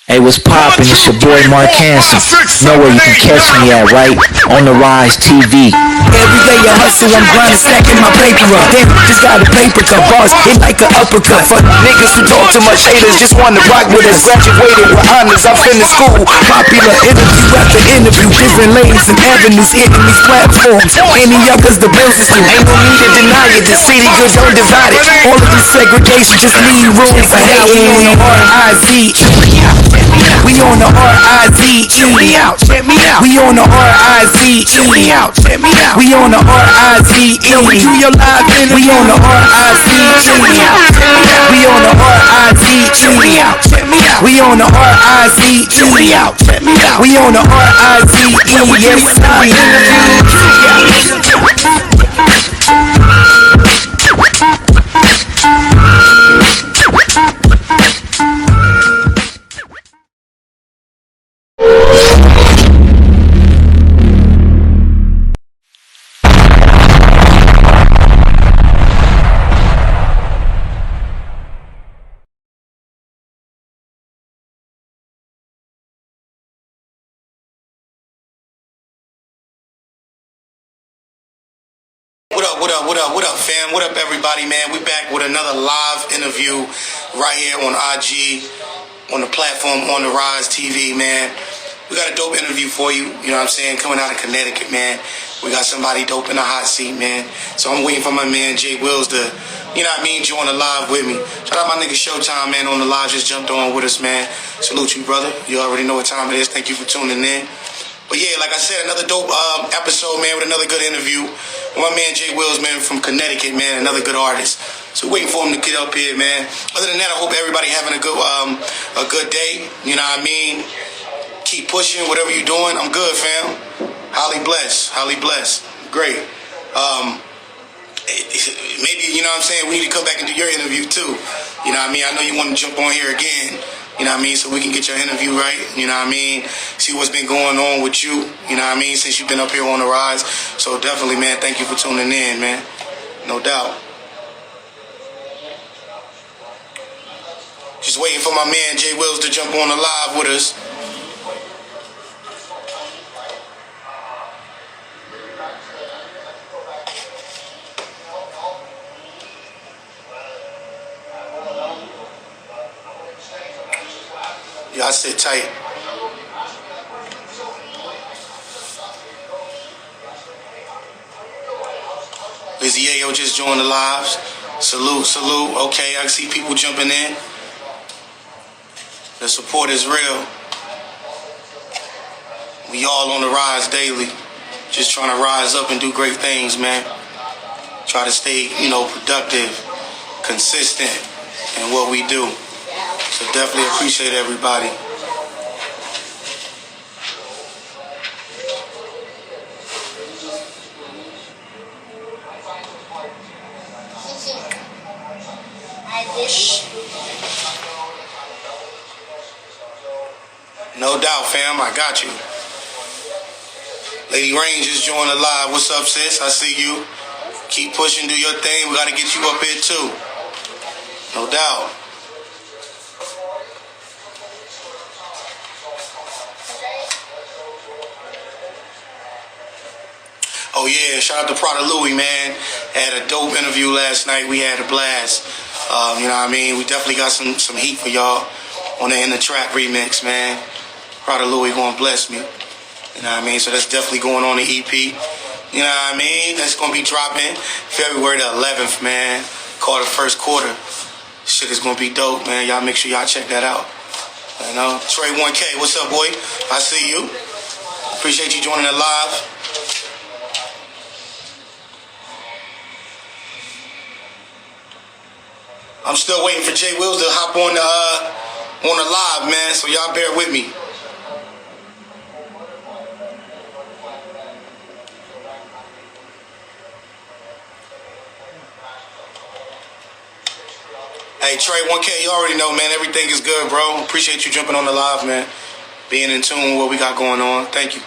Hey, what's poppin'? It's your boy Mark Hanson. Know where you can catch me at, right? On the Rize TV. Every day I hustle, I'm grinding, stacking my paper up. Damn, just got a paper cut, bars hit like an uppercut. Fuck niggas who talk too much haters, just wanna rock with us. Graduated with honors, I'm finished school. Popular interview after interview, different lanes and avenues hitting these platforms. Any others the bills is due. Ain't no need to deny it, the city good, don't divide it. All of this segregation just leave room for hating. R-I-Z. We on the R-I-Z-E. Check me out, check me out. We on the R-I-Z-E. Check me out, check me out. We on the R-I-Z-E. Yo, we do your live interview. We on the R-I-Z-E. Check me out, check me out. We on the R-I-Z-E. Check me out, check me out. We on the R-I-Z-E. Check me out, check me out. We on the R-I-Z-E. Yes, What up, fam? What up, everybody, man? We back with another live interview right here on IG, on the platform, on the Rize TV, man. We got a dope interview for you, you know what I'm saying, coming out of Connecticut, man. We got somebody dope in the hot seat, man. So I'm waiting for my man, J Willis, to, you know what I mean, join the live with me. Shout out my nigga Showtime, man, on the live, just jumped on with us, man. Salute you, brother. You already know what time it is. Thank you for tuning in. But yeah, like I said, another dope episode, man, with another good interview. With my man J Willis, man, from Connecticut, man, another good artist. So waiting for him to get up here, man. Other than that, I hope everybody having a good day. You know what I mean? Keep pushing, whatever you're doing. I'm good, fam. Highly blessed. Highly blessed. Great. Maybe, you know what I'm saying, we need to come back and do your interview too. You know what I mean? I know you want to jump on here again. You know what I mean? So we can get your interview right. You know what I mean? See what's been going on with you. You know what I mean? Since you've been up here on the Rize. So definitely, man, thank you for tuning in, man. No doubt. Just waiting for my man J Willis to jump on the live with us. Y'all sit tight. Lizzie Ayo just joined the lives. Salute, salute. Okay, I see people jumping in. The support is real. We all on the rise daily. Just trying to rise up and do great things, man. Try to stay, you know, productive, consistent in what we do. So definitely appreciate everybody. No doubt, fam. I got you. Lady Rain just joined the live. What's up, sis? I see you. Keep pushing, do your thing. We got to get you up here, too. No doubt. Oh yeah, shout out to Prada Louie, man. Had a dope interview last night. We had a blast. You know what I mean? We definitely got some heat for y'all on the In the Trap remix, man. Prada Louie gonna bless me. You know what I mean? So that's definitely going on the EP. You know what I mean? That's gonna be dropping February the 11th, man. Called the first quarter. Shit is gonna be dope, man. Y'all make sure y'all check that out. You know? Trey 1K, what's up, boy? I see you. Appreciate you joining the live. I'm still waiting for J Willis to hop on the live, man, so y'all bear with me. Hey, Trey 1K, you already know, man, everything is good, bro. Appreciate you jumping on the live, man. Being in tune with what we got going on. Thank you.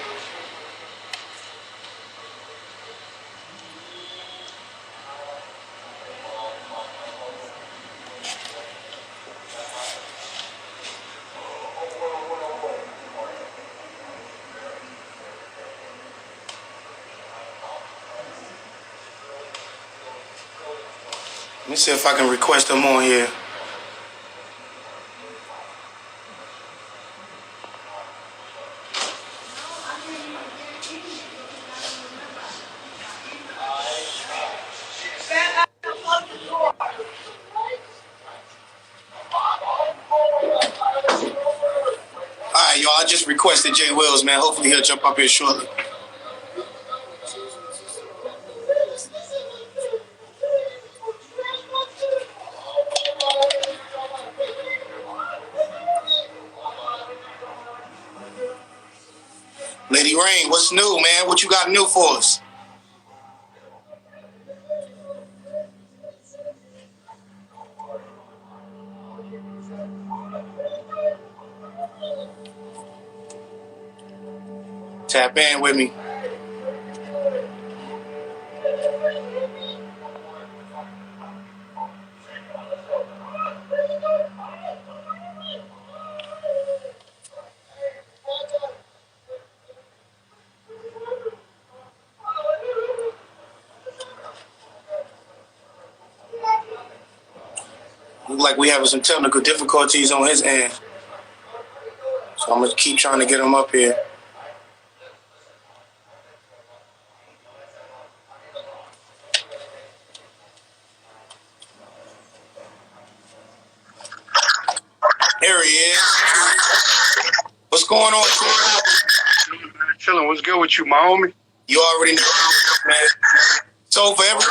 me see if I can request them on here. Alright, y'all, I just requested J Willis, man. Hopefully he'll jump up here shortly. Lady Rain, what's new, man? What you got new for us? Tap in with me. Look like we having some technical difficulties on his end. So I'm gonna keep trying to get him up here. There he is. What's going on, Chilling. What's good with you, my homie? You already know, man. So for everybody,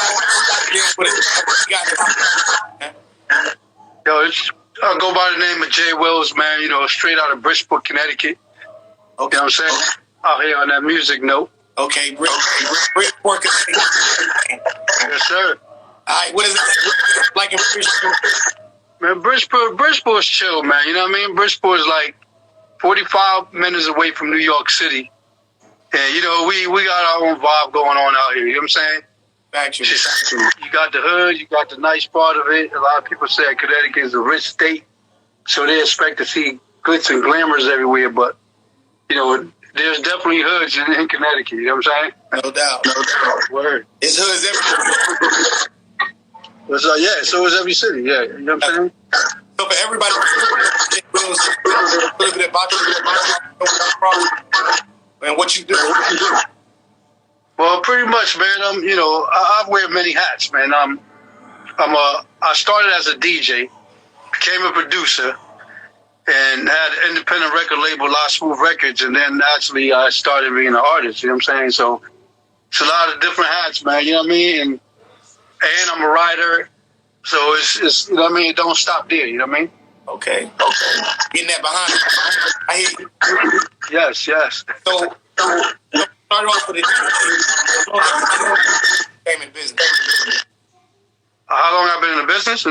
Yo, I go by the name of J Willis, man. You know, straight out of Bridgeport, Connecticut. Okay. You know what I'm saying? Out here on that music note. Okay, Bridgeport, Connecticut. Yes, sir. All right, what is it like in Bridgeport? Man, Bridgeport's chill, man. You know what I mean? Bridgeport's like 45 minutes away from New York City. And, you know, we got our own vibe going on out here. You know what I'm saying? Actually. You got the hood, you got the nice part of it. A lot of people say Connecticut is a rich state, so they expect to see glitz and glamours everywhere. But, you know, there's definitely hoods in Connecticut. You know what I'm saying? No doubt. No doubt. Word. It's hoods everywhere. Yeah, so is every city. Yeah, you know what I'm saying? So for everybody, a little bit about you and what you do. Well, pretty much, man. I wear many hats, man. I started as a DJ, became a producer, and had an independent record label, La Smooth Records, and then actually I started being an artist. You know what I'm saying? So it's a lot of different hats, man. You know what I mean? And I'm a writer, so it's you know what I mean. It don't stop there. You know what I mean? Okay. Getting that behind you. I hear you. Yes. So start off with came in business. How long I've been in the business?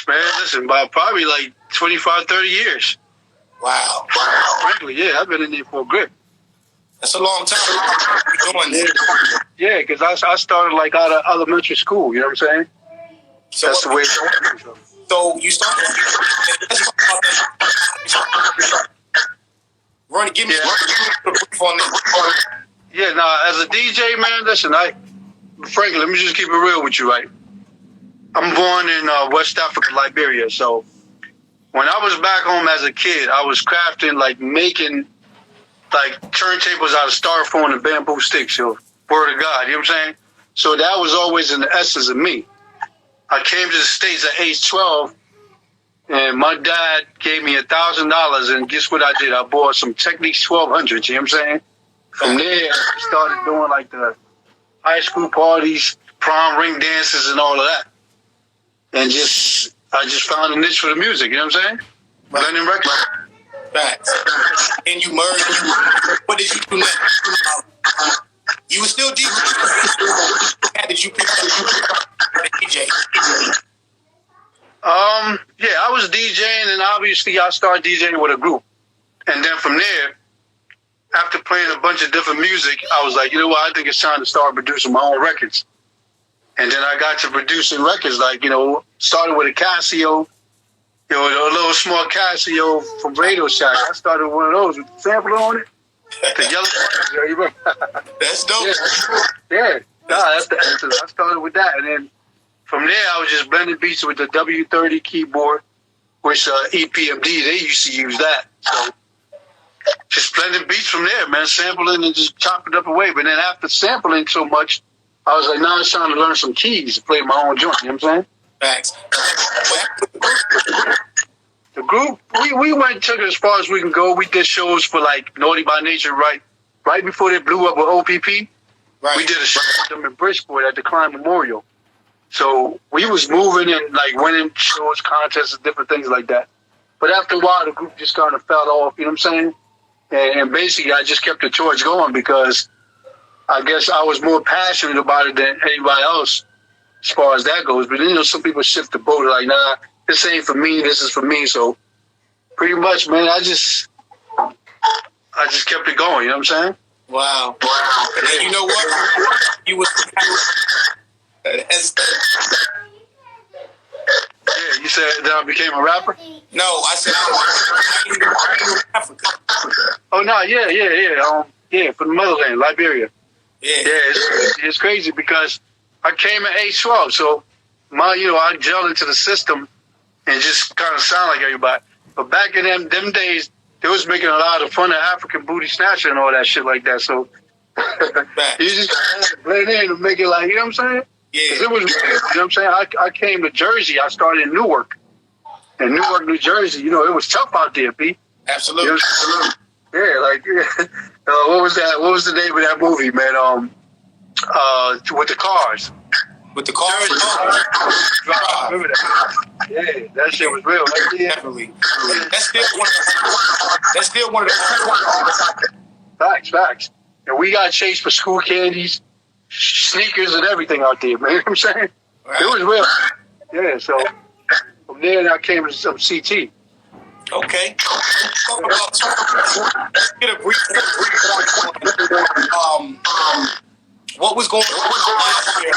Man, listen, by probably like 25, 30 years. Wow. Frankly, yeah, I've been in there for a grip. That's a long time doing this. Yeah, because I started like out of elementary school. You know what I'm saying? So that's the way it works. So you started. Give me a brief on that. Yeah, as a DJ, man, listen, frankly, let me just keep it real with you, right? I'm born in West Africa, Liberia, so when I was back home as a kid, I was crafting, like making, like turntables out of styrofoam and bamboo sticks, yo. Word of God, you know what I'm saying? So that was always in the essence of me. I came to the States at age 12, and my dad gave me $1,000, and guess what I did? I bought some Technics 1200s, you know what I'm saying? From there, I started doing like the high school parties, prom ring dances, and all of that. And I just found a niche for the music, you know what I'm saying? Learning records. Facts. And you merged. What did you do next? You were still DJ. How did you pick up DJ? Yeah, I was DJing, and obviously I started DJing with a group. And then from there, after playing a bunch of different music, I was like, you know what, I think it's time to start producing my own records. And then I got to producing records, like, you know, started with a Casio, you know, a little small Casio from Radio Shack. I started with one of those with the sampler on it. The yellow one. You remember? That's dope. Yeah. I started with that, and then from there I was just blending beats with the W30 keyboard, which EPMD, they used to use that. So just blending beats from there, man, sampling and just chopping up away. But then after sampling so much, I was like, now it's time to learn some keys to play my own joint. You know what I'm saying? Facts. The group, we went took it as far as we can go. We did shows for like Naughty by Nature right before they blew up with OPP. Right. We did a show with them in Bridgeport at the Klein Memorial. So we was moving and like winning shows, contests, and different things like that. But after a while, the group just kind of fell off. You know what I'm saying? And basically, I just kept the torch going because I guess I was more passionate about it than anybody else as far as that goes. But then, some people shift the boat like, nah, this ain't for me. This is for me. So pretty much, man, I just kept it going. You know what I'm saying? Wow. And you know what? You was. Yeah, you said that I became a rapper? No, I said I was in Africa. Oh no, yeah. Yeah, from the motherland, Liberia. Yeah. It's crazy because I came at age 12, so I gelled into the system and just kind of sound like everybody. But back in them days, they was making a lot of fun of African booty snatcher and all that shit like that. So you just had to blend in and make it like, you know what I'm saying? Yeah. It was, you know what I'm saying? I came to Jersey. I started in Newark. In Newark, New Jersey, it was tough out there, P. Absolutely. Yeah, like, what was that? What was the name of that movie, man? With the cars. With the cars? Remember that? Yeah, that shit was real. Like, yeah. Definitely. That's still one of the Facts. And we got chased for school candies, sneakers, and everything out there, man. You know what I'm saying? Right. It was real. Yeah, so from there, I came to some CT. Okay. Let's get a brief. What was going on last year?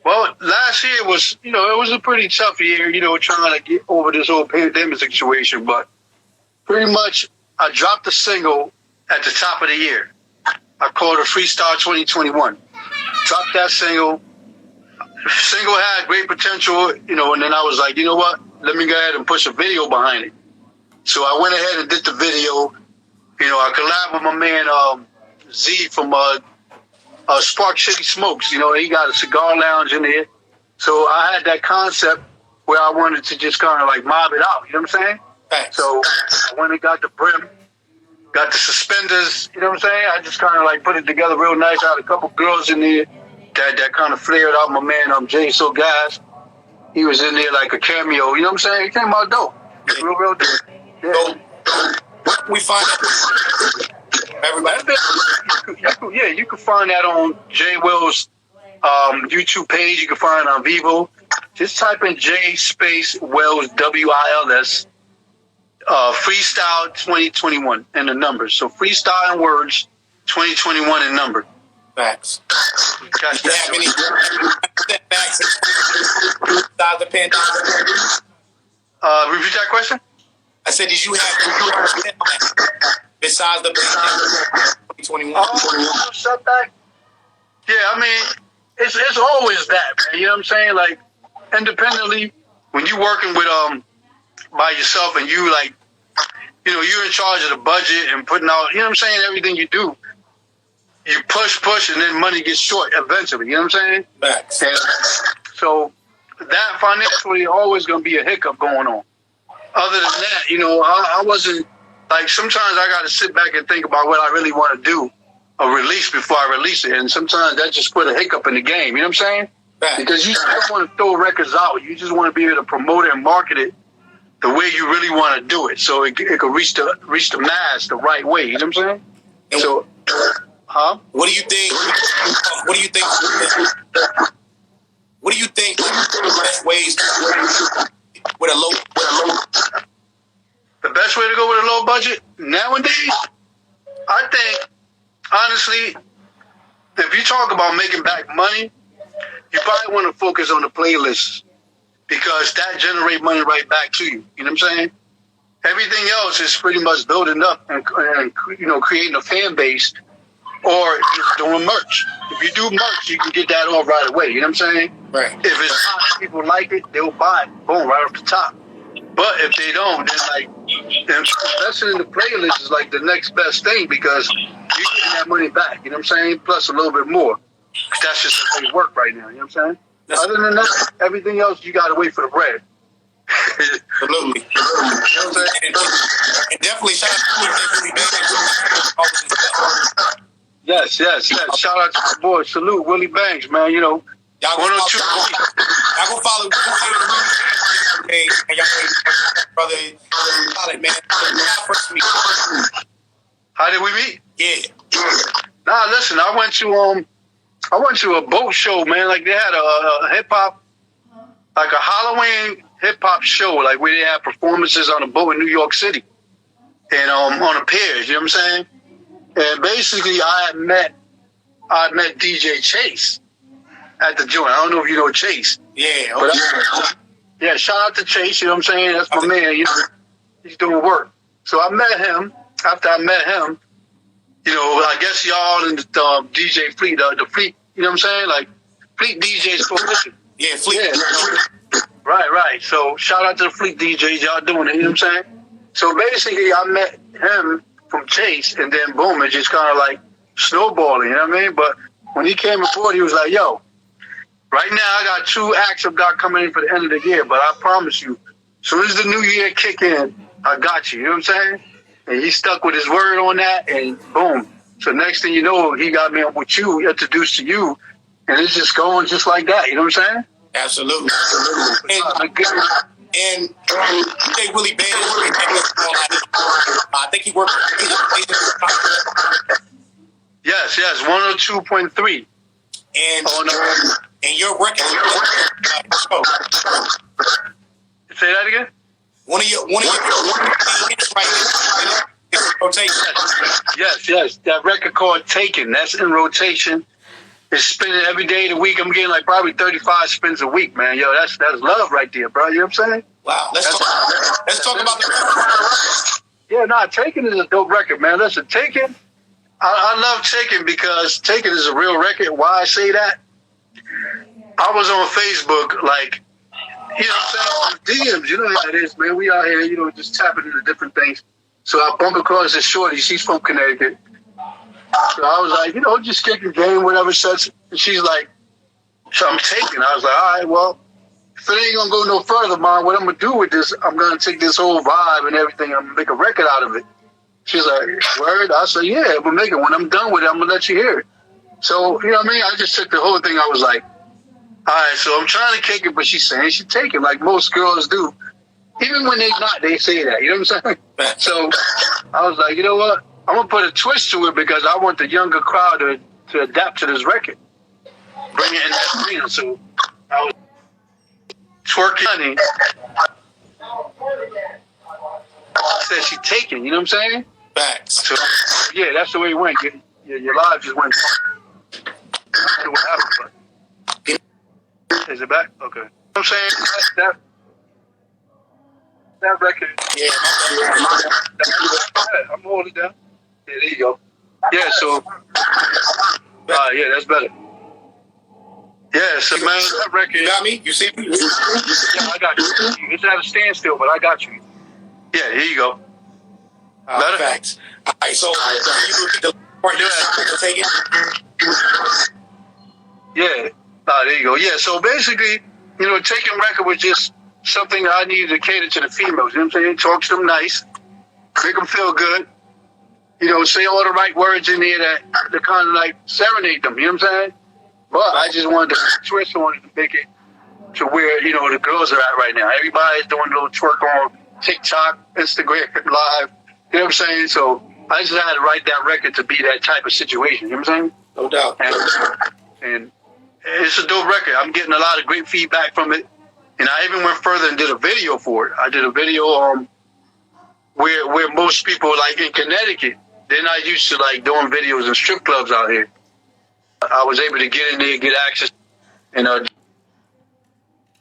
Well, last year was, it was a pretty tough year, trying to get over this whole pandemic situation. But pretty much, I dropped a single at the top of the year. I called it Freestyle 2021. Dropped that single. Single had great potential, and then I was like, you know what? Let me go ahead and push a video behind it. So I went ahead and did the video. I collabed with my man Z from Spark City Smokes. He got a cigar lounge in there. So I had that concept where I wanted to just kind of like mob it out. You know what I'm saying? Thanks. So I went and got the brim, got the suspenders. You know what I'm saying? I just kind of like put it together real nice. I had a couple girls in there that kind of flared out. My man Jay So Gas, he was in there like a cameo. You know what I'm saying? It came out dope. Real dope. Yeah. So we find out everybody. You can find that on J Willis' YouTube page. You can find it on Vivo. Just type in J space Wells WILS Freestyle 2021 and the numbers. So Freestyle in words, 2021 in number. Facts. Do you have any setbacks besides the pandemic? Repeat that question? I said, did you have setbacks besides the pandemic? 2021. Setback? Yeah, I mean, it's always that, man. You know what I'm saying? Like, independently, when you're working with by yourself and you like, you're in charge of the budget and putting out, you know what I'm saying? Everything you do. You push, and then money gets short eventually. You know what I'm saying? Facts. And so that financially always going to be a hiccup going on. Other than that, I wasn't, like, sometimes I got to sit back and think about what I really want to do, a release before I release it. And sometimes that just put a hiccup in the game. You know what I'm saying? Facts. Because you don't want to throw records out. You just want to be able to promote it and market it the way you really want to do it. So it could reach the mass the right way. You know what I'm saying? And so... Huh? What do you think? What do you think the best ways with a low? The best way to go with a low budget nowadays, I think, honestly, if you talk about making back money, you probably want to focus on the playlists because that generates money right back to you. You know what I'm saying? Everything else is pretty much building up and creating a fan base or just doing merch. If you do merch, you can get that off right away. You know what I'm saying? Right. If it's hot, people like it, they'll buy it. Boom, right off the top. But if they don't, then investing in the playlist is like the next best thing because you're getting that money back. You know what I'm saying? Plus a little bit more. That's just the way it works right now. You know what I'm saying? Other than that, everything else, you got to wait for the bread. Absolutely. You know what I'm saying? And definitely shout out to Yes. Shout out to the boy. Salute Willie Banks, man. You know, y'all go follow and y'all brother solid, man. First meet. How did we meet? Yeah. Nah, listen, I went to a boat show, man. Like they had a hip hop, like a Halloween hip hop show, like where they had performances on a boat in New York City, and on a piers. You know what I'm saying? And basically, I met DJ Chase at the joint. I don't know if you know Chase. Yeah. Okay. Yeah. Shout out to Chase. You know what I'm saying? That's my man. You know, he's doing work. So I met him. After I met him, you know, I guess y'all in the DJ Fleet, the Fleet. You know what I'm saying? Like Fleet DJs coalition. Yeah, Fleet. Yeah. Right. So shout out to the Fleet DJs. Y'all doing it. You know what I'm saying? So basically, I met him from Chase, and then boom, it just kind of like snowballing, you know what I mean? But when he came aboard, he was like, yo, right now I got 2 acts I've got coming in for the end of the year, but I promise you, as soon as the new year kick in, I got you know what I'm saying? And he stuck with his word on that, and boom. So next thing you know, he got me up with you, introduced to you, and it's just going just like that, you know what I'm saying? Absolutely. And J Willie Banks, I think he worked. Yes, 102.3. And your record. Say that again. One of your hits right now. Rotation. Yes. That record called Taken. That's in rotation. It's spinning every day of the week. I'm getting like probably 35 spins a week, man. Yo, that's love right there, bro. You know what I'm saying? Wow. Let's talk about the record. Yeah, Taken is a dope record, man. Listen, Taken, I love Taken because Taken is a real record. Why I say that? I was on Facebook, like, you know what I'm saying? DMs, you know how it is, man. We out here, you know, just tapping into different things. So I bump across this shorty. She's from Connecticut. So I was like, you know, just kicking game, whatever such. And she's like, so I'm taking. I was like, all right, well, if it ain't going to go no further, Mom, what I'm going to do with this, I'm going to take this whole vibe and everything. I'm going to make a record out of it. She's like, word? I said, yeah, I'm going to make it. When I'm done with it, I'm going to let you hear it. So, you know what I mean? I just took the whole thing. I was like, all right, so I'm trying to kick it, but she's saying she take it like most girls do. Even when they not, they say that. You know what I'm saying? So I was like, you know what? I'm going to put a twist to it because I want the younger crowd to adapt to this record. Bring it in that arena. So I was twerking. Honey. I said she taking, you know what I'm saying? Facts. So, yeah, that's the way it went. Your live just went. I don't know what happened, but is it back? Okay. You know what I'm saying? That record. Yeah. I'm holding it down. Yeah, there you go. Yeah, so. Yeah, that's better. Yeah, so man, that record. You got me? You see me? Yeah, I got you. It's at a standstill, but I got you. Yeah, here you go. Better? Facts. All right, so you get the part to take it? Yeah. There you go. Yeah, so basically, you know, taking record was just something that I needed to cater to the females. You know what I'm saying? Talk to them nice, make them feel good. You know, say all the right words in there that kind of like serenade them. You know what I'm saying? But I just wanted to twist on it to make it to where, you know, the girls are at right now. Everybody's doing a little twerk on TikTok, Instagram Live. You know what I'm saying? So I just had to write that record to be that type of situation. You know what I'm saying? No doubt. And it's a dope record. I'm getting a lot of great feedback from it. And I even went further and did a video for it. I did a video where most people, like in Connecticut, they're not used to like doing videos in strip clubs out here. I was able to get in there, get access, and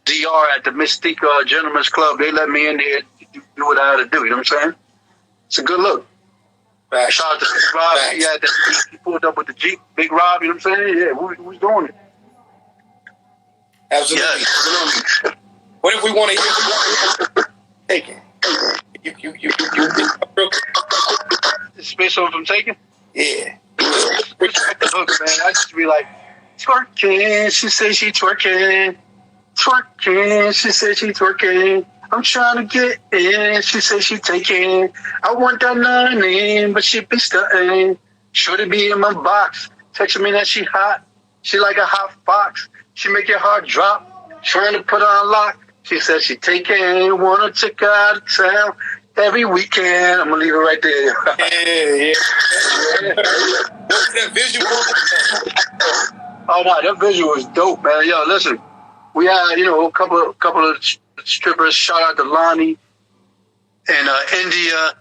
DR at the Mystique Gentlemen's Club. They let me in there, do what I had to do. You know what I'm saying? It's a good look. Facts. Shout out to Big Rob. Facts. He had that. He pulled up with the Jeep. Big Rob. You know what I'm saying? Yeah, we was doing it. Absolutely. Yes. What if we want to hear Taken? You Space on from Taken? yeah. Look, man, I just be like, twerking, she say she twerking. Twerking, she say she twerking. I'm trying to get in, she say she taking. I want that money, but she be stunting. Should it be in my box? Texting me that she hot. She like a hot fox. She make your heart drop. Trying to put on lock. She said she taking, wanna take her out of town every weekend. I'm gonna leave it right there. Yeah. What's that visual? Oh no, that visual was dope, man. Yo, listen, we had a couple of strippers. Shout out to Lonnie and India.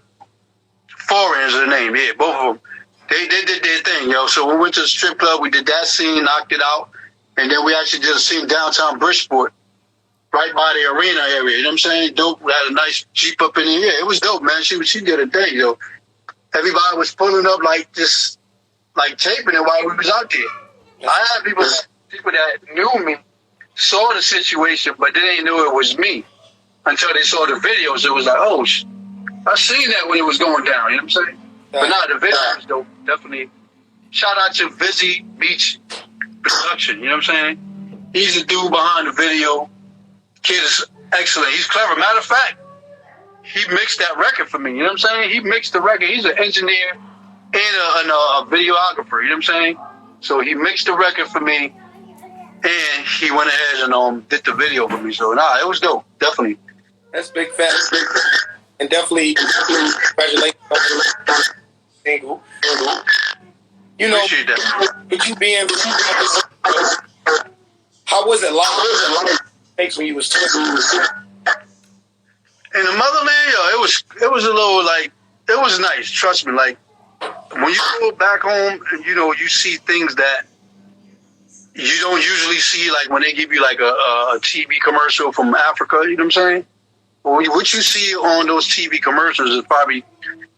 Foreign is her name. Yeah, both of them. They did their thing, yo. So we went to the strip club. We did that scene, knocked it out, and then we actually did a scene downtown Bridgeport, right by the arena area. You know what I'm saying? Dope. We had a nice Jeep up in the air. It was dope, man. She did her thing, yo. Everybody was pulling up like taping it while we was out there. I had people that knew me, saw the situation, but they didn't know it was me until they saw the videos. It was like, oh, I seen that when it was going down. You know what I'm saying? But no, the video was dope. Definitely. Shout out to Vizzy Beach Production. You know what I'm saying? He's the dude behind the video. Kid is excellent. He's clever. Matter of fact, he mixed that record for me. You know what I'm saying? He mixed the record. He's an engineer and a videographer. You know what I'm saying? So he mixed the record for me, and he went ahead and did the video for me. So it was dope. Definitely. That's big fat. And definitely congratulations on the single. You know, with you being, how was it like? Takes when you was talking. In the motherland, yo, it was a little like, it was nice. Trust me, like when you go back home, you see things that you don't usually see, like when they give you like a TV commercial from Africa. You know what I'm saying? Well, what you see on those TV commercials is probably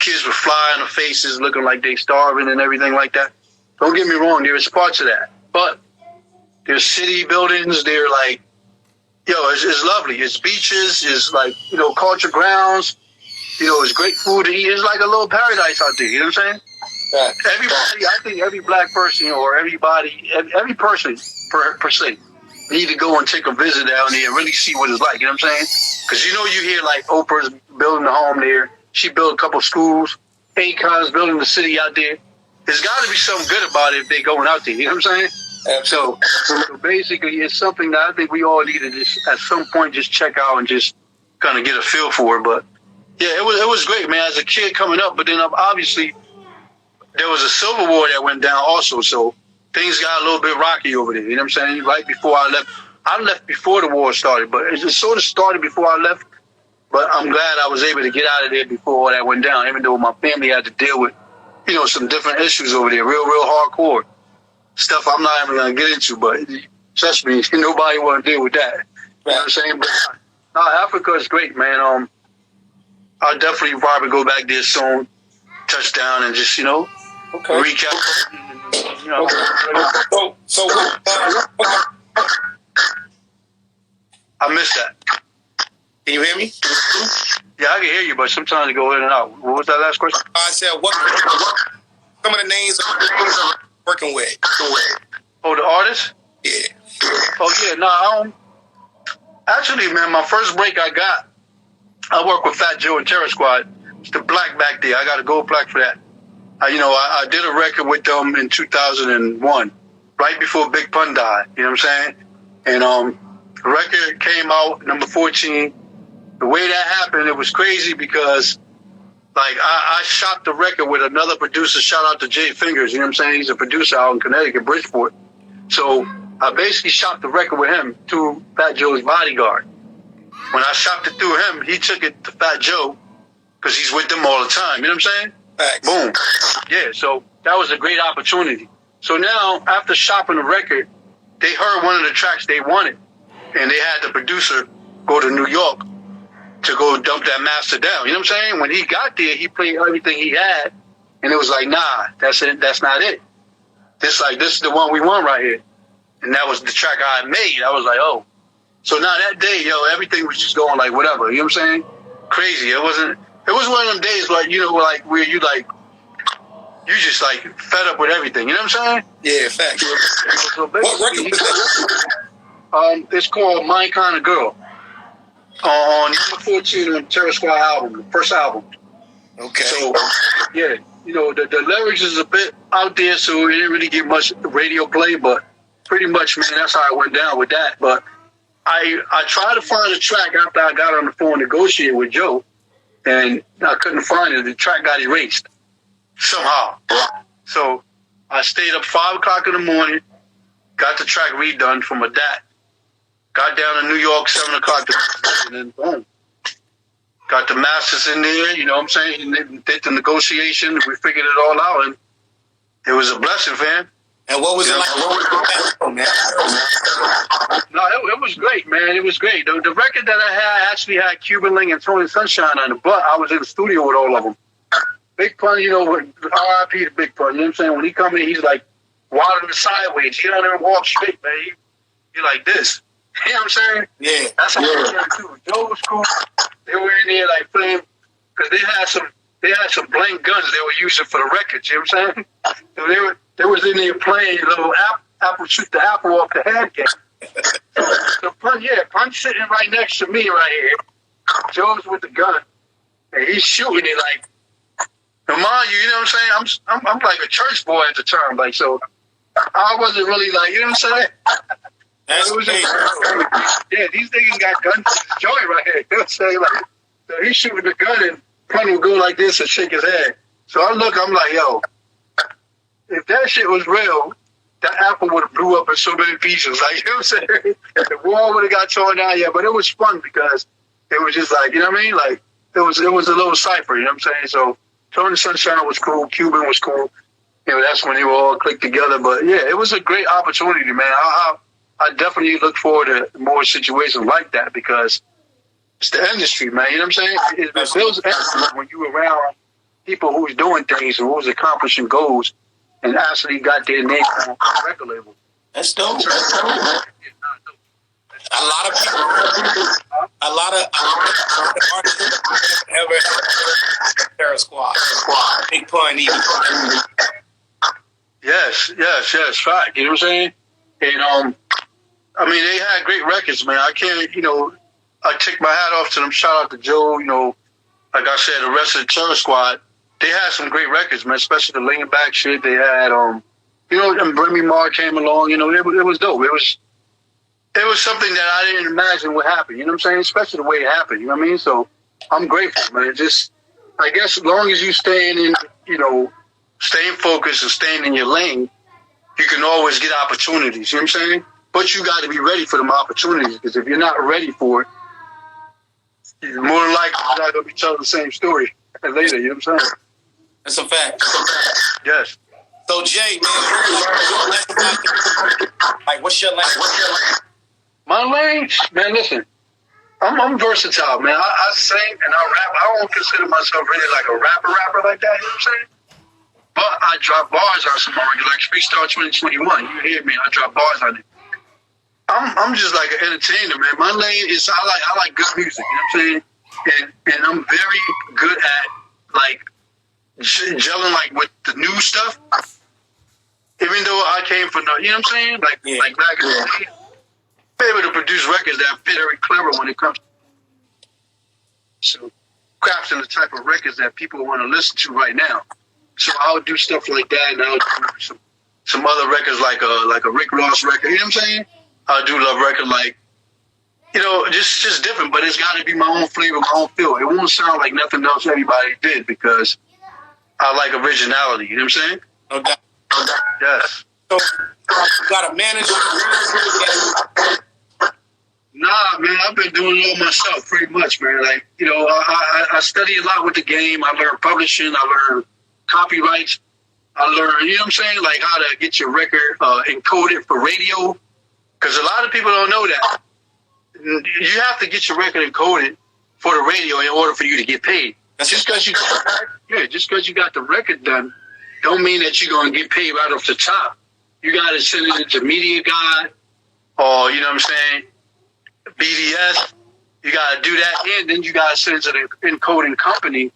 kids with fly on their faces, looking like they starving and everything like that. Don't get me wrong, there's parts of that, but there's city buildings. They're like, it's lovely. It's beaches. It's like, culture grounds. It's great food to eat. It's like a little paradise out there. You know what I'm saying? Everybody, I think every black person, or every person per se, need to go and take a visit down there and really see what it's like. You know what I'm saying? Because you hear like Oprah's building a home there. She built a couple schools. Akon's building the city out there. There's got to be something good about it if they're going out there. You know what I'm saying? So basically, it's something that I think we all need to just at some point just check out and just kind of get a feel for it. But yeah, it was great, man. As a kid coming up, but then obviously there was a Civil War that went down also, so things got a little bit rocky over there. You know what I'm saying? Right before I left before the war started, but it just sort of started before I left. But I'm glad I was able to get out of there before all that went down, even though my family had to deal with, some different issues over there, real hardcore stuff I'm not even going to get into, but trust me, nobody want to deal with that. You know what I'm saying? But Africa is great, man. I'll definitely probably go back there soon, touch down, and just, recap. So I missed that. Can you hear me? Yeah, I can hear you, but sometimes it go in and out. What was that last question? I said, what some of the names I'm working with? Oh, the artists? Yeah. Oh, yeah. Actually, man, my first break I work with Fat Joe and Terror Squad. It's the black back there. I got a gold plaque for that. I did a record with them in 2001, right before Big Pun died. You know what I'm saying? And the record came out, number 14. The way that happened, it was crazy because, like, I shot the record with another producer. Shout out to Jay Fingers. You know what I'm saying? He's a producer out in Connecticut, Bridgeport. So I basically shot the record with him through Fat Joe's bodyguard. When I shopped it through him, he took it to Fat Joe because he's with them all the time. You know what I'm saying? Thanks. Boom. Yeah, so that was a great opportunity. So now, after shopping the record, they heard one of the tracks they wanted, and they had the producer go to New York to go dump that master down. You know what I'm saying? When he got there, he played everything he had, and it was like, nah, that's it. That's not it. This is the one we want right here. And that was the track I had made. I was like, oh. So now that day, everything was just going like whatever. You know what I'm saying? Crazy. It was one of them days like, like where you just like fed up with everything. You know what I'm saying? Yeah, facts. So What record was that? It's called My Kind of Girl. On number 14 on Terror Squad album, the first album. Okay. So, yeah, the lyrics is a bit out there, so it didn't really get much radio play, but pretty much, man, that's how I went down with that. But I tried to find a track after I got on the phone negotiating with Joe, and I couldn't find it. The track got erased somehow. So I stayed up 5 o'clock in the morning, got the track redone from a DAT, got down to New York 7 o'clock, and then boom. Got the masters in there, you know what I'm saying? And did the negotiation. We figured it all out, and it was a blessing, fam. And what was it like? No, it was great, man. It was great. The record that I had actually had Cuban Link and Tony Sunshine on it, but I was in the studio with all of them. Big Pun, R.I.P. to Big Pun, you know what I'm saying? When he come in, he's like wilding sideways. He don't even walk straight, man. He like this. You know what I'm saying? Yeah. That's how it was too. Joe was cool. They were in there like playing, because they had some blank guns they were using for the records, you know what I'm saying? So they was in there playing little apple shoot the apple off the head game. So Pun's sitting right next to me right here. Joe's with the gun, and he's shooting it like, and mind you know what I'm saying? I'm like a church boy at the time, like, so I wasn't really like, you know what I'm saying? That's crazy. Yeah, these niggas got guns to the joint right here. You know what I'm saying? Like, so he's shooting the gun, and Pun would go like this and shake his head. So I'm like, yo, if that shit was real, that apple would have blew up in so many pieces. Like, you know what I'm saying? The wall would have got torn down, yeah, but it was fun because it was just like, you know what I mean? Like, it was a little cipher, you know what I'm saying? So Tony Sunshine was cool, Cuban was cool. That's when they were all clicked together. But yeah, it was a great opportunity, man. I definitely look forward to more situations like that because it's the industry, man. You know what I'm saying? It builds industry when you're around people who's doing things and who's accomplishing goals and actually got their name on the record label. That's dope. A lot of people, a lot of artists ever Terror Squad, Big Pun, even. Yes, right. You know what I'm saying? And I mean, they had great records, man. I can't, I take my hat off to them. Shout out to Joe, like I said, the rest of the Terror Squad. They had some great records, man, especially the Laying Back shit. They had, and Remy Ma came along, it was dope. It was something that I didn't imagine would happen, you know what I'm saying? Especially the way it happened, you know what I mean? So I'm grateful, man. Just, I guess as long as you staying in, staying focused and staying in your lane, you can always get opportunities, you know what I'm saying? But you got to be ready for them opportunities because if you're not ready for it, you're more than likely you're not going to be telling the same story later, you know what I'm saying? That's a fact. Yes. So, Jay, man, what's your lane? My lane? Man, listen, I'm versatile, man. I sing and I rap. I don't consider myself really like a rapper like that, you know what I'm saying? But I drop bars on some already, like Freestyle 2021. You hear me? I drop bars on it. I'm just like an entertainer, man. My lane is I like good music, you know what I'm saying? And I'm very good at like gelling like with the new stuff. Even though I came from you know what I'm saying? Like back in the day, I'm able to produce records that fit very clever when it comes to crafting the type of records that people want to listen to right now. So I'll do stuff like that, and I'll do some other records like a Rick Ross record. You know what I'm saying? I'll do a record like, just different, but it's got to be my own flavor, my own feel. It won't sound like nothing else everybody did because I like originality. You know what I'm saying? No doubt. Yes. So you got a manager? Nah, man, I've been doing it all myself pretty much, man. Like, I study a lot with the game. I learn publishing. I learn copyrights. I learn, you know what I'm saying? Like how to get your record encoded for radio. Because a lot of people don't know that. You have to get your record encoded for the radio in order for you to get paid. Just because you got the record done, don't mean that you're gonna get paid right off the top. You gotta send it into Media Guide, or you know what I'm saying, BDS. You gotta do that, and then you gotta send it to the encoding company.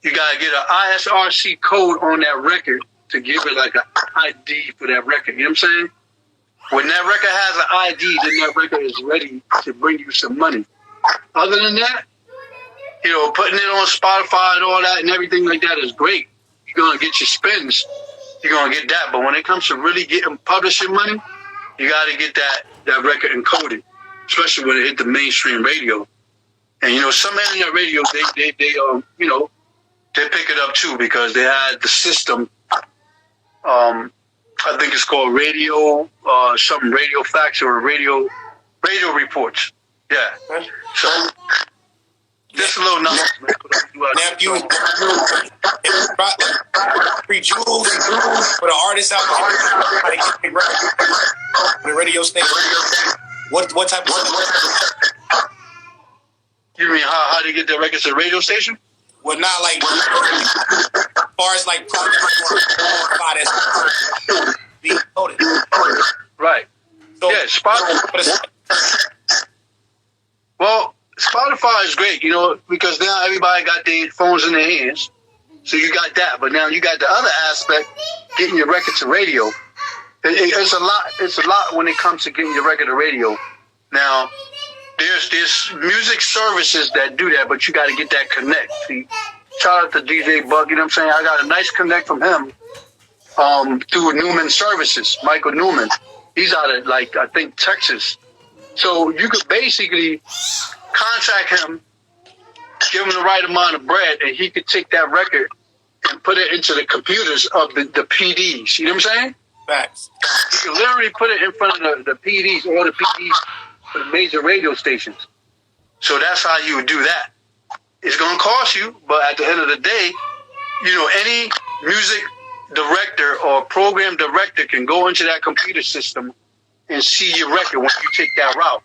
You gotta get an ISRC code on that record to give it like an ID for that record. You know what I'm saying? When that record has an ID, then that record is ready to bring you some money. Other than that, you know, putting it on Spotify and all that and everything like that is great. You're gonna get your spins. You're gonna get that. But when it comes to really getting publishing money, you gotta get that record encoded, especially when it hit the mainstream radio. And you know, some internet radios they you know, they pick it up too because they had the system. I think it's called radio, something radio facts or radio reports. Yeah. So just a little number. Now, if you free jewels for the artists out there, how they get their record for the radio station, what type of stuff? You mean how they get their records to the radio station? Well, not like as far as like being coded. Right. So, yeah, Spotify. Well, Spotify is great, you know, because now everybody got their phones in their hands. So you got that, but now you got the other aspect, getting your record to radio. It's a lot when it comes to getting your record to radio. Now, there's music services that do that, but you got to get that connect. See, shout out to DJ Buck, you know what I'm saying? I got a nice connect from him through Newman Services, Michael Newman. He's out of, like, I think, Texas. So you could basically contact him, give him the right amount of bread, and he could take that record and put it into the computers of the PDs. You know what I'm saying? Facts. You can literally put it in front of the PDs, all the PDs for the major radio stations. So that's how you would do that. It's going to cost you, but at the end of the day, you know, any music director or program director can go into that computer system and see your record when you take that route.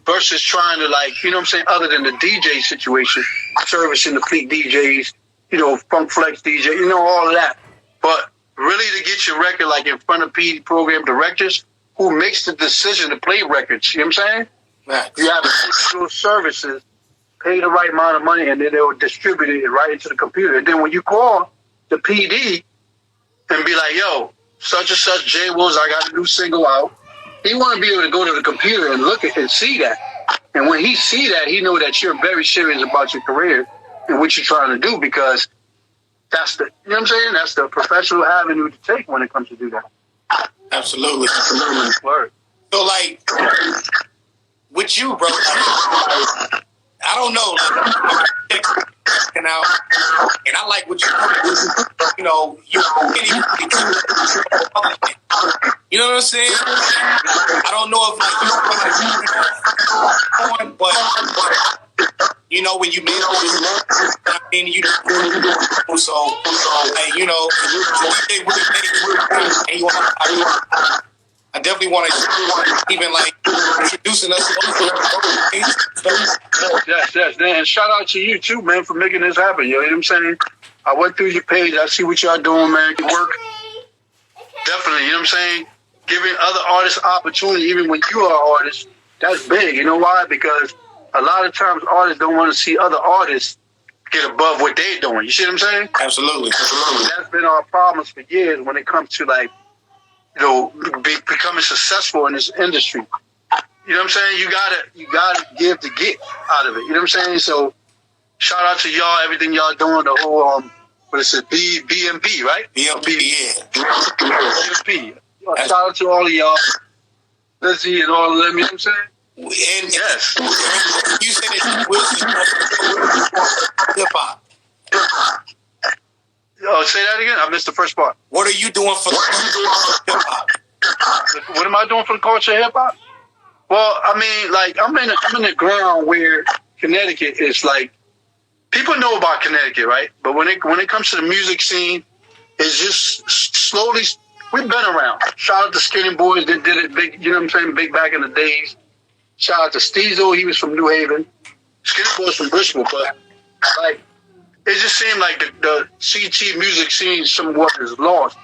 Versus trying to, like, you know what I'm saying, other than the DJ situation, servicing the fleet DJs, you know, Funk Flex DJ, you know, all of that. But really to get your record, like, in front of PD program directors who makes the decision to play records, you know what I'm saying? Right. You have digital services, pay the right amount of money, and then they'll distribute it right into the computer. And then when you call the PD and be like, yo, such and such, J Willis, I got a new single out. He want to be able to go to the computer and look at and see that. And when he see that, he know that you're very serious about your career and what you're trying to do, because that's the, you know what I'm saying? That's the professional avenue to take when it comes to do that. Absolutely. Word. So, like, with you, bro, I don't know. Like, and I like what you know, you know what I'm saying? I don't know if like but you know, when you made I mean, you so hey, you know, I definitely want to even like introducing us. Yes. And shout out to you too, man, for making this happen. You know what I'm saying? I went through your page. I see what y'all doing, man. Good work. Definitely, you know what I'm saying? Giving other artists opportunity, even when you are an artist, that's big. You know why? Because a lot of times artists don't want to see other artists get above what they're doing. You see what I'm saying? Absolutely. That's been our problems for years when it comes to, like, you know, becoming successful in this industry. You know what I'm saying? You gotta give to get out of it. You know what I'm saying? So shout out to y'all, everything y'all doing, the whole what is it, BMP, right? BMP, yeah. BMP. Shout out to all of y'all, Lizzie and all of them, you know what I'm saying? And yes. You said that Wilson hip hop. Oh, say that again? I missed the first part. What are you doing for hip hop? What am I doing for the culture of hip hop? Well, I mean, like, I'm in the ground where Connecticut is like, people know about Connecticut, right? But when it comes to the music scene, it's just slowly, we've been around. Shout out to Skinny Boys that did it big, you know what I'm saying, big back in the days. Shout out to Steezo, he was from New Haven. Skinny Boys from Bristol, but like it just seemed like the CT music scene somewhat is lost,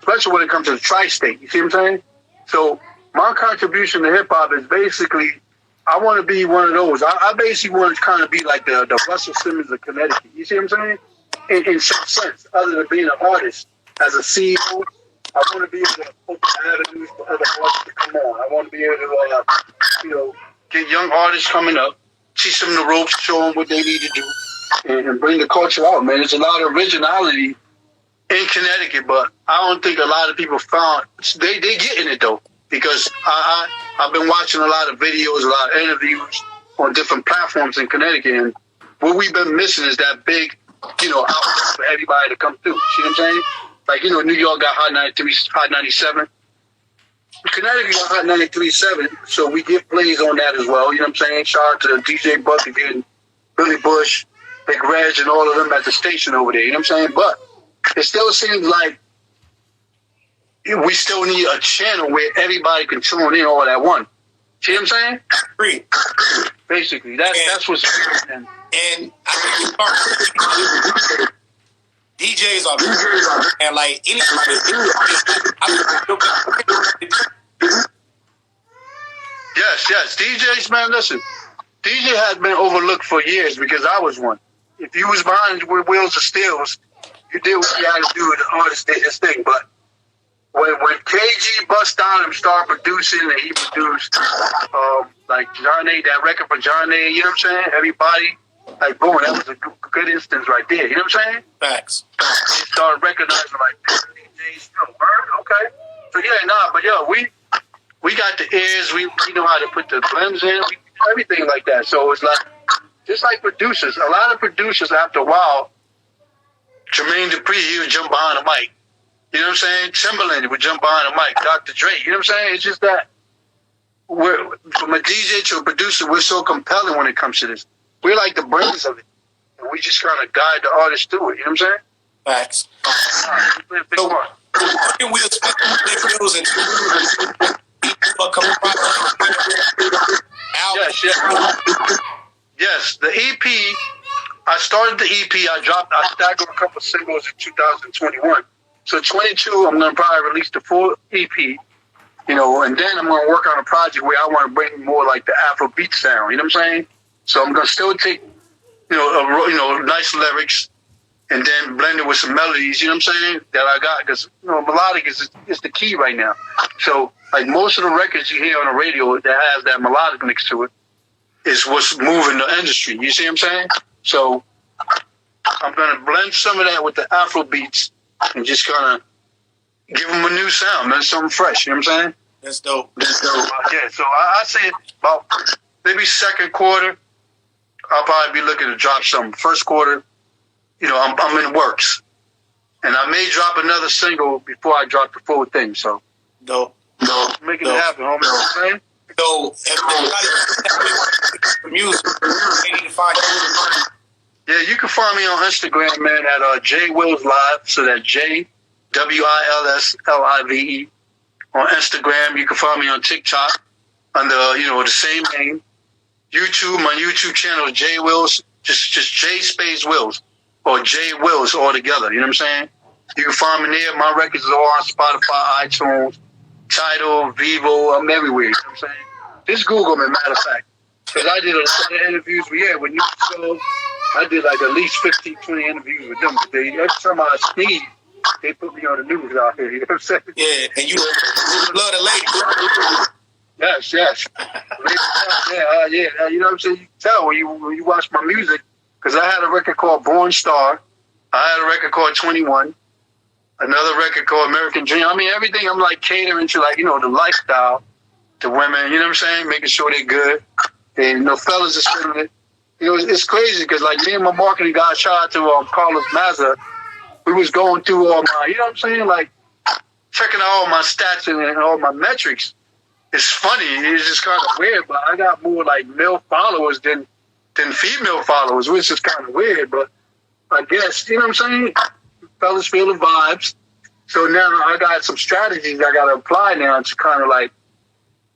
especially when it comes to the tri-state. You see what I'm saying? So my contribution to hip hop is basically I want to be one of those. I basically want to kind of be like the Russell Simmons of Connecticut. You see what I'm saying? In some sense, other than being an artist, as a CEO, I want to be able to open avenues for other artists to come on. I want to be able to, get young artists coming up, teach them the ropes, show them what they need to do, and bring the culture out, man. There's a lot of originality in Connecticut, but I don't think a lot of people found they getting it though, because I've been watching a lot of videos, a lot of interviews on different platforms in Connecticut, and what we've been missing is that big, outlet for everybody to come through. See what I'm saying? Like, New York got Hot 93, Hot 97. Connecticut got Hot 93.7, so we get plays on that as well. You know what I'm saying? Shout out to DJ Buck again, Billy Bush, Big Reg, and all of them at the station over there. You know what I'm saying? But it still seems like we still need a channel where everybody can tune in all at once. See what I'm saying? Agree. Basically, that's what's happening. And DJs are and like anybody. Yes. DJs, man, listen. DJ has been overlooked for years because I was one. If you was behind with Wheels of Steels, you did what you had to do, and the artist did his thing. But when KG bust down and started producing, and he produced like John A, that record for John A, you know what I'm saying? Everybody, like, boom, that was a good instance right there. You know what I'm saying? Facts. He started recognizing, like, DJs, okay. So, we got the ears. We know how to put the blends in. We do everything like that. So it's like, just like producers, a lot of producers, after a while, Jermaine Dupri, he would jump behind the mic. You know what I'm saying? Timberland would jump behind the mic. Dr. Dre, you know what I'm saying? It's just that from a DJ to a producer, we're so compelling when it comes to this. We're like the brains of it. And we just kind of guide the artist through it. You know what I'm saying? Facts. So, we'll spend the bills and Yes, the EP, I started the EP, I staggered a couple singles in 2021. So 22, I'm going to probably release the full EP, and then I'm going to work on a project where I want to bring more like the Afrobeat sound, you know what I'm saying? So I'm going to still take, nice lyrics and then blend it with some melodies, you know what I'm saying, that I got, because, melodic is the key right now. So, like, most of the records you hear on the radio that has that melodic mix to it is what's moving the industry, you see what I'm saying? So I'm going to blend some of that with the Afro beats and just kind of give them a new sound, man, something fresh, you know what I'm saying? That's dope. Yeah, so I say about maybe second quarter, I'll probably be looking to drop something. First quarter, I'm in the works. And I may drop another single before I drop the full thing, so. Dope. Making it happen, homie. You know what I'm saying? So, if anybody music, they need to find you. Yeah, you can find me on Instagram, man, at J Willis Live. So that's J WILSLIVE. On Instagram, you can find me on TikTok under the same name. YouTube, my YouTube channel is J Willis, just J space Wills, or J Willis all together. You know what I'm saying? You can find me there. My records are on Spotify, iTunes, Tidal, Vivo. I'm everywhere. You know what I'm saying? Just Google me, matter of fact. Because I did a lot of interviews with new shows. I did like at least 15, 20 interviews with them. But every time I sneeze, they put me on the news out here. You know what I'm saying? Yeah, and you love the lady. Yes. Yeah. You know what I'm saying? You can tell when you watch my music. Because I had a record called Born Star. I had a record called 21. Another record called American Dream. I mean, everything I'm like catering to, like, the lifestyle to women. You know what I'm saying? Making sure they're good. And, fellas are feeling it. It's crazy because, like, me and my marketing guy, shout out to Carlos Mazza, we was going through all my, you know what I'm saying? Like, checking out all my stats and all my metrics. It's funny. It's just kind of weird, but I got more, like, male followers than female followers, which is kind of weird, but I guess, you know what I'm saying? Fellas feel the vibes. So now I got some strategies I got to apply now to kind of, like,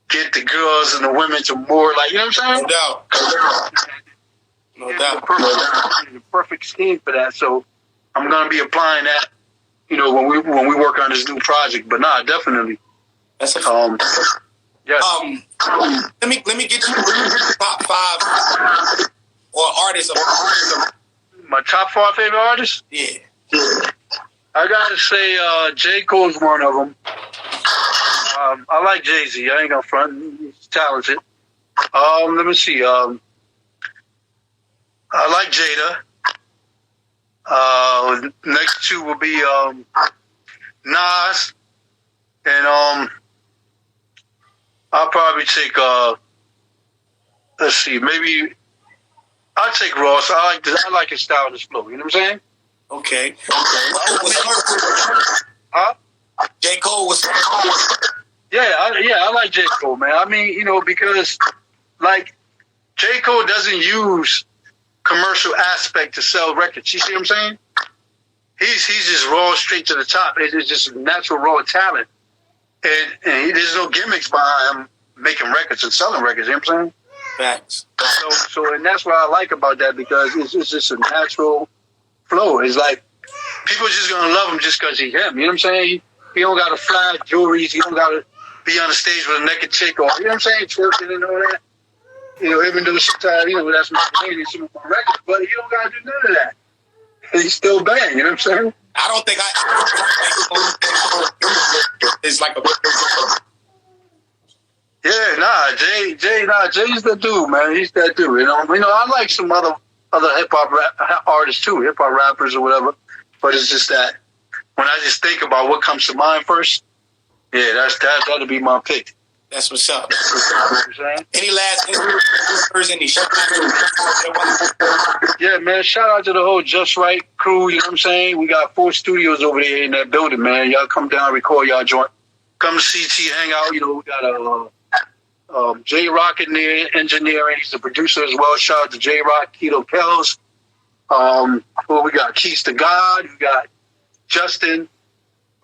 get the girls and the women to more, like, you know what I'm saying? No doubt. No doubt. The perfect scheme for that. So I'm gonna be applying that, when we work on this new project. But nah, definitely. That's a yes. Let me get you top 5 or artists of My top 5 favorite artists. Yeah. I gotta say, J. Cole's one of them. I like Jay-Z. I ain't gonna front. He's talented. Let me see. I like Jada. Next 2 will be Nas, and I'll probably take. Let's see. Maybe I'll take Ross. I like his style and his flow. You know what I'm saying? Okay. Huh? J. Cole was. Yeah, I like J. Cole, man. I mean, because like J. Cole doesn't use commercial aspect to sell records. You see what I'm saying? He's just raw, straight to the top. It's just natural raw talent, and there's no gimmicks behind him making records and selling records. You know what I'm saying? Facts. So, and that's what I like about that, because it's just a natural flow. It's like people just gonna love him just because he's him. You know what I'm saying? He don't got to fly jewelry. He don't got to be on the stage with a naked chick, or, you know what I'm saying, twerking and all that. Even though sometimes, that's my lady in some of my records, but he don't got to do none of that. He's still bang, you know what I'm saying? I don't think it's like a. Yeah, Jay's the dude, man. He's that dude. I like some other hip hop artists too, hip hop rappers or whatever. But it's just that when I just think about what comes to mind first, yeah, that'll be my pick. That's what's up. You know what I'm saying? Any last words? Any shout Yeah, man. Shout out to the whole Just Right crew. You know what I'm saying? We got 4 studios over there in that building, man. Y'all come down, record y'all joint. Come to CT, hang out. We got J Rock in there, engineering. He's the producer as well. Shout out to J Rock, Keto Kells. We got Keys to God. We got Justin.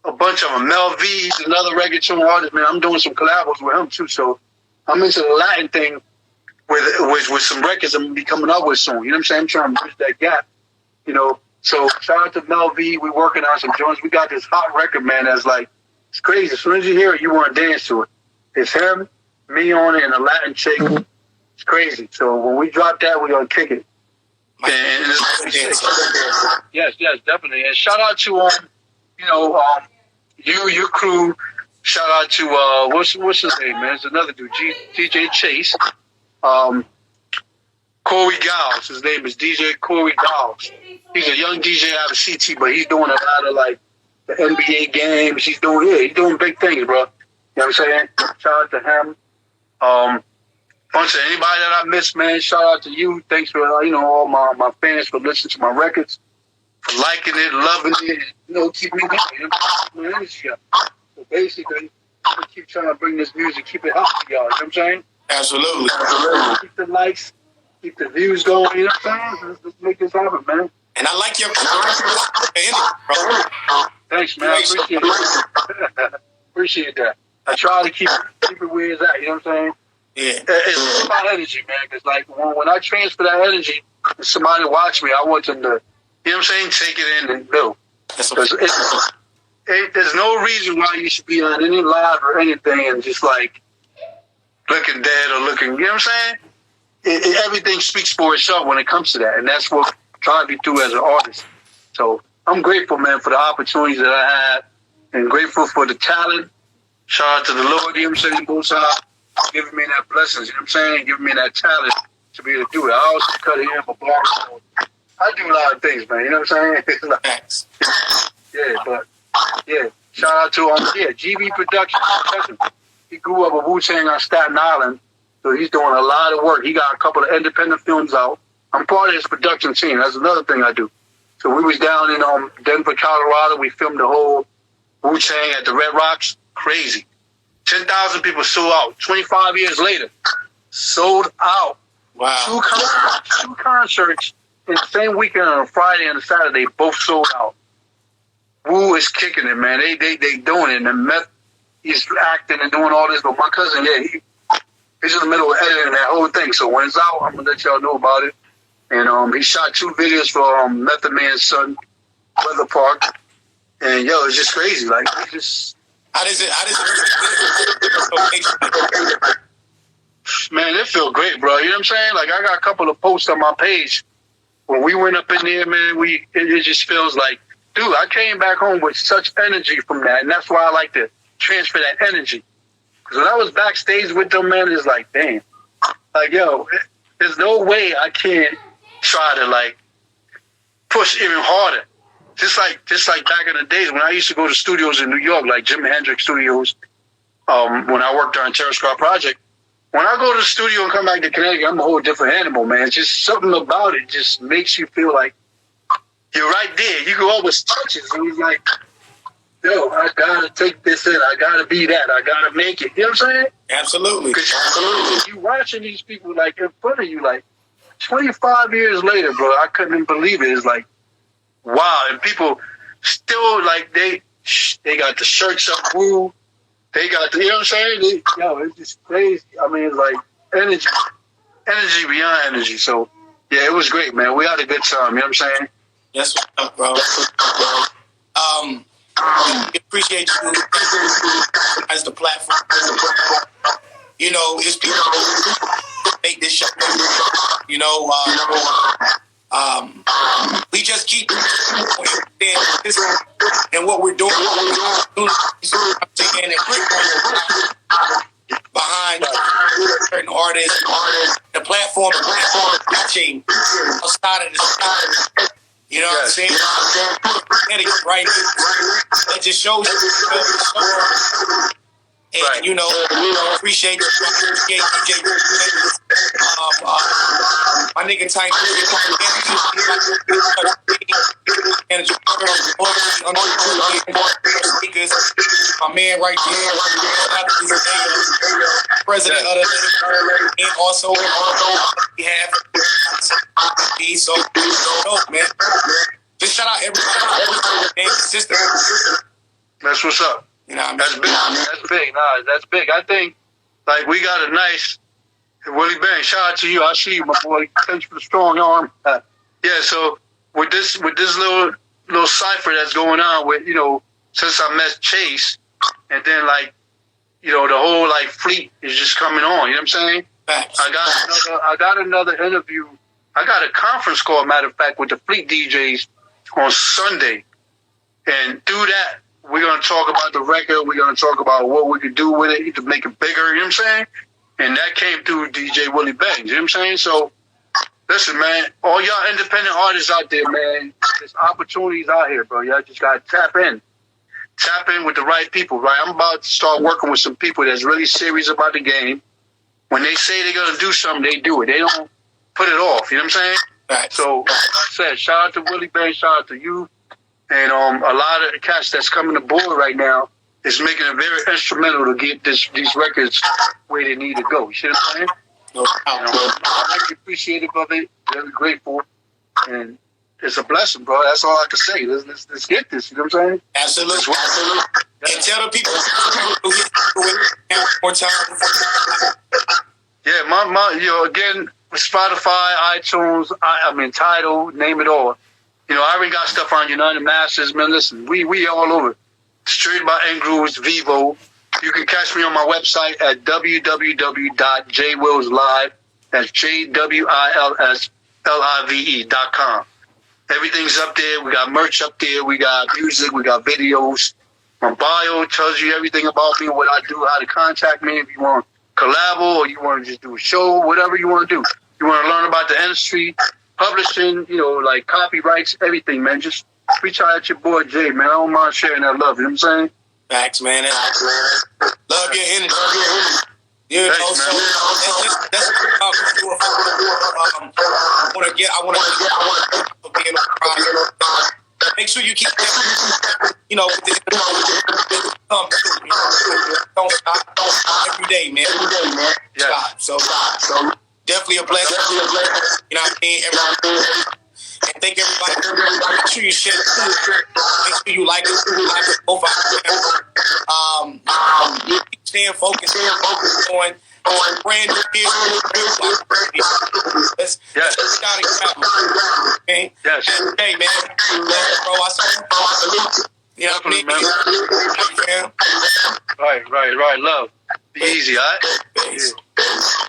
A bunch of them. Mel V's, another reggaeton artist, man. I'm doing some collabs with him too. So I'm into the Latin thing with some records I'm gonna be coming up with soon. You know what I'm saying? I'm trying to bridge that gap. So shout out to Mel V. We're working on some joints. We got this hot record, man, that's like, it's crazy. As soon as you hear it, you want to dance to it. It's him, me on it, and a Latin chick. It's crazy. So when we drop that, we're gonna kick it. Yes, definitely. And shout out to your crew. Shout out to what's his name, man? It's another dude, DJ Chase. Corey Giles. His name is DJ Corey Giles. He's a young DJ out of CT, but he's doing a lot of like the NBA games. He's doing big things, bro. You know what I'm saying? Shout out to him. Bunch of anybody that I missed, man. Shout out to you. Thanks for all my fans for listening to my records, for liking it, loving it. Keep me going. My energy up. So basically, I keep trying to bring this music, keep it hot for y'all. You know what I'm saying? Absolutely. Keep the likes, keep the views going. You know what I'm saying? Let's make this happen, man. And I like your Thanks, man. I appreciate it. Appreciate that. I try to keep it where it's at. You know what I'm saying? Yeah. It's about energy, man. Because like when I transfer that energy, and somebody watch me, I want them to, you know what I'm saying, take it in and build. Because there's no reason why you should be on any live or anything and just like looking dead or looking, you know what I'm saying? Everything speaks for itself when it comes to that. And that's what I'm trying to do as an artist. So I'm grateful, man, for the opportunities that I had and grateful for the talent. Shout out to the Lord, you know what I'm saying, both sides, giving me that blessings, you know what I'm saying, giving me that talent to be able to do it. I also cut it in for bars. I do a lot of things, man, you know what I'm saying? Thanks. Shout out to GB Production. He grew up with Wu-Tang on Staten Island, so he's doing a lot of work. He got a couple of independent films out. I'm part of his production team. That's another thing I do. So we was down in Denver, Colorado. We filmed the whole Wu-Tang at the Red Rocks. Crazy. 10,000 people sold out. 25 years later, sold out. Wow. Two concerts in the same weekend on a Friday and a Saturday, both sold out. Wu is kicking it, man. They doing it. And Meth, he's acting and doing all this. But my cousin, he's in the middle of editing that whole thing. So when it's out, I'm going to let y'all know about it. And he shot 2 videos for Method Man's son, Weather Park. And yo, it's just crazy. Like, it's just... How does it Man, it feel great, bro. You know what I'm saying? Like, I got a couple of posts on my page. When we went up in there, man, it just feels like, dude, I came back home with such energy from that. And that's why I like to transfer that energy. Because when I was backstage with them, man, it's like, damn. Like, yo, there's no way I can't try to, like, push even harder. Just like back in the days when I used to go to studios in New York, like Jimi Hendrix Studios, when I worked on Terror Squad Project. When I go to the studio and come back to Connecticut, I'm a whole different animal, man. It's just something about it just makes you feel like you're right there. You can always touch it. So it's like, yo, I gotta take this in. I gotta be that. I gotta make it. You know what I'm saying? Absolutely. Because you watching these people like in front of you, like 25 years later, bro. I couldn't believe it. It's like, wow. And people still like they got the shirts up, woo. They got the, you know what I'm saying? It's just crazy. I mean, it's like energy beyond energy. So yeah, it was great, man. We had a good time. You know what I'm saying? That's what's up, bro. We appreciate you as the platform. You know, it's people who make this show. You know, we just keep this and what we're doing behind certain artists. The platform reaching outside of the you know what I'm saying? Right? It just shows you. And, you know, appreciate DJ. My nigga Tiny. My man right there. President of the and also we have so dope, man. Just shout out everybody. Consistent. That's what's up. You know what I mean? That's big. That's big. Nah, that's big. I think, like, we got a nice Willie Bang. Shout out to you. I see you, my boy. Thanks for the strong arm. Yeah. So with this little cipher that's going on with, you know, since I met Chase, and then like, you know, the whole like fleet is just coming on. You know what I'm saying? Facts. I got another interview. I got a conference call, matter of fact, with the fleet DJs on Sunday, and through that, we're going to talk about the record. We're going to talk about what we could do with it to make it bigger, you know what I'm saying? And that came through DJ Willie Banks, you know what I'm saying? So, listen, man, all y'all independent artists out there, man, there's opportunities out here, bro. Y'all just got to tap in. Tap in with the right people, right? I'm about to start working with some people that's really serious about the game. When they say they're going to do something, they do it. They don't put it off, you know what I'm saying? Right. So, like I said, shout out to Willie Banks, shout out to you. And a lot of the cats that's coming aboard right now is making it very instrumental to get these records where they need to go. You see what I'm saying? No doubt. I'm really appreciative of it. Really grateful. And it's a blessing, bro. That's all I can say. Let's get this. You know what I'm saying? Absolutely. And tell the people more time. Yeah, my you know, again, Spotify, iTunes, I mean, Tidal, name it all. You know, I already got stuff on United Masters, man. Listen, we all over. Straight by N Grooves, Vivo. You can catch me on my website at www.jwillslive. That's JWILSLIVE.com. Everything's up there. We got merch up there. We got music. We got videos. My bio tells you everything about me, what I do, how to contact me if you want to collab or you want to just do a show, whatever you want to do. You want to learn about the industry, publishing, you know, like copyrights, everything, man. Just reach out at your boy Jay, man. I don't mind sharing that love. You know what I'm saying? Facts, man. Love your energy. You know, so that's what I want to get for being on the project. Make sure you keep, you know, with this, don't stop every day, man. Yeah. So definitely a blessing. You know what I mean? And thank everybody. Make sure you share it too. Make sure you like it. Staying focused on brand new business. Let's start it. Yes. Hey, man. Bro, I salute you. You know what I mean? Right. Love. Be easy, all right? Peace. Yeah.